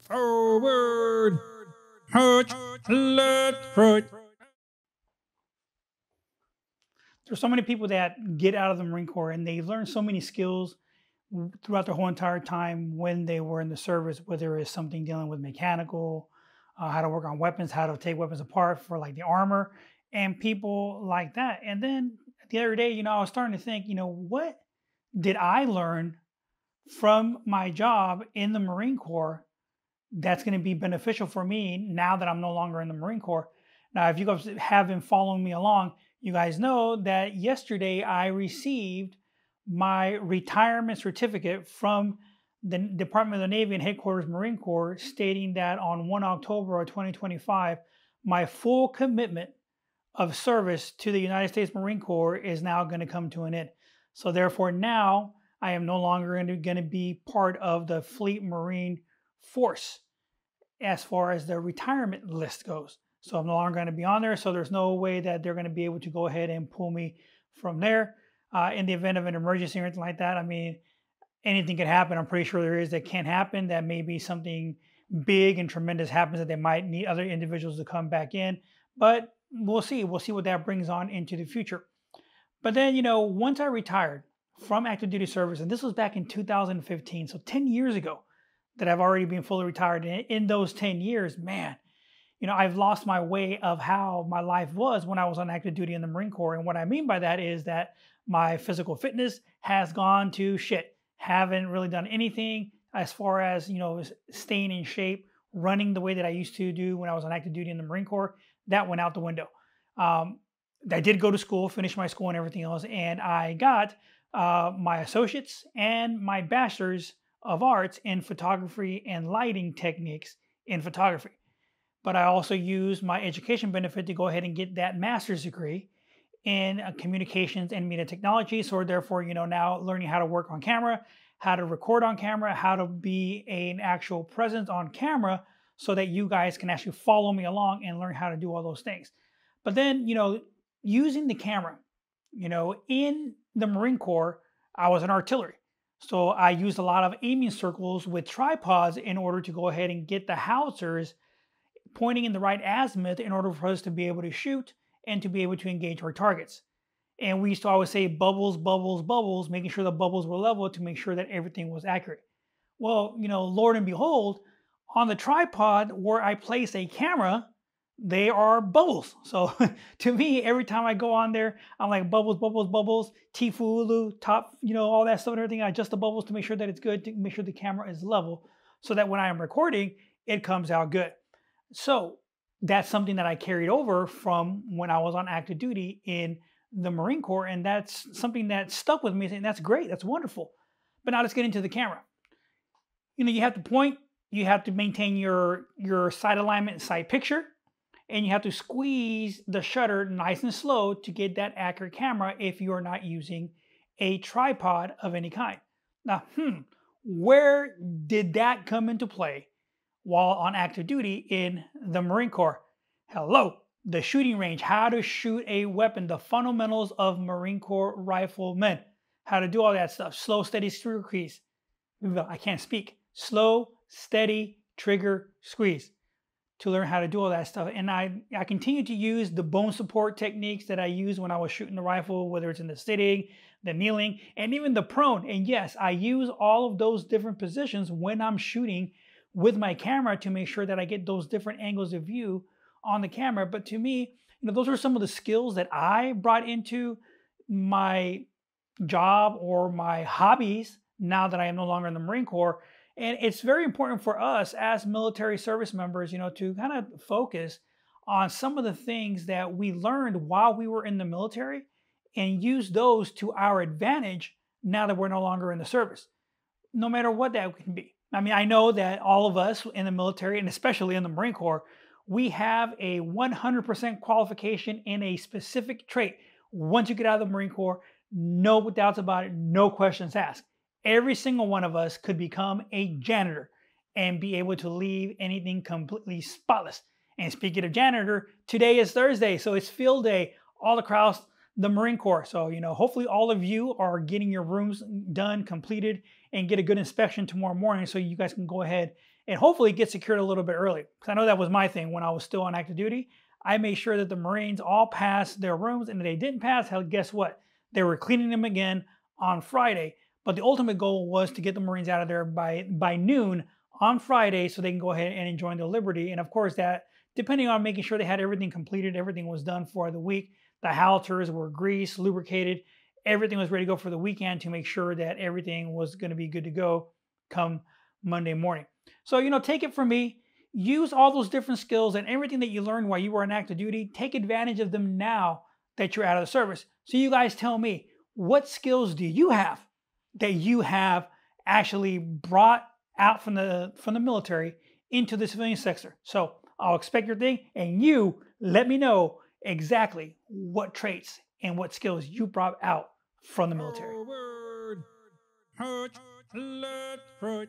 Forward, march, left, right. There's so many people that get out of the Marine Corps and they learn so many skills throughout their whole entire time when they were in the service, whether it's something dealing with mechanical, how to work on weapons, how to take weapons apart for like the armor, and people like that. And then the other day, I was starting to think, what did I learn from my job in the Marine Corps that's going to be beneficial for me now that I'm no longer in the Marine Corps? Now, if you guys have been following me along, you guys know that yesterday I received my retirement certificate from the Department of the Navy and Headquarters Marine Corps, stating that on 1 October of 2025, my full commitment of service to the United States Marine Corps is now going to come to an end. So therefore, now I am no longer going to be part of the Fleet Marine Force as far as the retirement list goes. So I'm no longer going to be on there. So there's no way that they're going to be able to go ahead and pull me from there in the event of an emergency or anything like that. I mean, anything could happen. I'm pretty sure there is that can happen. That maybe something big and tremendous happens that they might need other individuals to come back in. But we'll see. We'll see what that brings on into the future. But then, once I retired from active duty service, and this was back in 2015, so 10 years ago that I've already been fully retired. And in those 10 years, man, I've lost my way of how my life was when I was on active duty in the Marine Corps. And what I mean by that is that my physical fitness has gone to shit. Haven't really done anything as far as, staying in shape, running the way that I used to do when I was on active duty in the Marine Corps. That went out the window. I did go to school, finish my school and everything else, and I got my associates and my bachelor's of arts in photography and lighting techniques in photography. But I also used my education benefit to go ahead and get that master's degree in communications and media technology. So therefore, now learning how to work on camera, how to record on camera, how to be an actual presence on camera so that you guys can actually follow me along and learn how to do all those things. But then, using the camera, in the Marine Corps, I was an artillery. So I used a lot of aiming circles with tripods in order to go ahead and get the howitzers pointing in the right azimuth in order for us to be able to shoot and to be able to engage our targets. And we used to always say bubbles, bubbles, bubbles, making sure the bubbles were level to make sure that everything was accurate. Well, Lord and behold, on the tripod where I place a camera, they are bubbles. So to me, every time I go on there, I'm like bubbles, bubbles, bubbles, Tifulu, top, all that stuff and everything. I adjust the bubbles to make sure that it's good, to make sure the camera is level so that when I am recording, it comes out good. So that's something that I carried over from when I was on active duty in the Marine Corps. And that's something that stuck with me saying, that's great, that's wonderful. But now let's get into the camera. You have to point, you have to maintain your side alignment and side picture, and you have to squeeze the shutter nice and slow to get that accurate camera if you are not using a tripod of any kind. Now, where did that come into play while on active duty in the Marine Corps? Hello, the shooting range, how to shoot a weapon, the fundamentals of Marine Corps riflemen, how to do all that stuff, slow, steady, trigger squeeze. I can't speak. Slow, steady, trigger, squeeze to learn how to do all that stuff. And I continue to use the bone support techniques that I used when I was shooting the rifle, whether it's in the sitting, the kneeling, and even the prone. And yes, I use all of those different positions when I'm shooting with my camera to make sure that I get those different angles of view on the camera. But to me, those are some of the skills that I brought into my job or my hobbies now that I am no longer in the Marine Corps. And it's very important for us as military service members, to kind of focus on some of the things that we learned while we were in the military and use those to our advantage now that we're no longer in the service, no matter what that can be. I mean, I know that all of us in the military, and especially in the Marine Corps, we have a 100% qualification in a specific trait. Once you get out of the Marine Corps, no doubts about it, no questions asked. Every single one of us could become a janitor and be able to leave anything completely spotless. And speaking of janitor, today is Thursday, so it's field day all across the Marine Corps. So, hopefully all of you are getting your rooms done, completed, and get a good inspection tomorrow morning so you guys can go ahead and hopefully get secured a little bit early. Because I know that was my thing when I was still on active duty. I made sure that the Marines all passed their rooms, and if they didn't pass, hell, guess what? They were cleaning them again on Friday. But the ultimate goal was to get the Marines out of there by noon on Friday so they can go ahead and enjoy their liberty. And of course, that depending on making sure they had everything completed, everything was done for the week. The howitzers were greased, lubricated, everything was ready to go for the weekend to make sure that everything was going to be good to go come Monday morning. So, take it from me. Use all those different skills and everything that you learned while you were on active duty. Take advantage of them now that you're out of the service. So you guys tell me, what skills do you have that you have actually brought out from the military into the civilian sector? So I'll expect your thing, and you let me know exactly what traits and what skills you brought out from the military. Forward, march, left, right,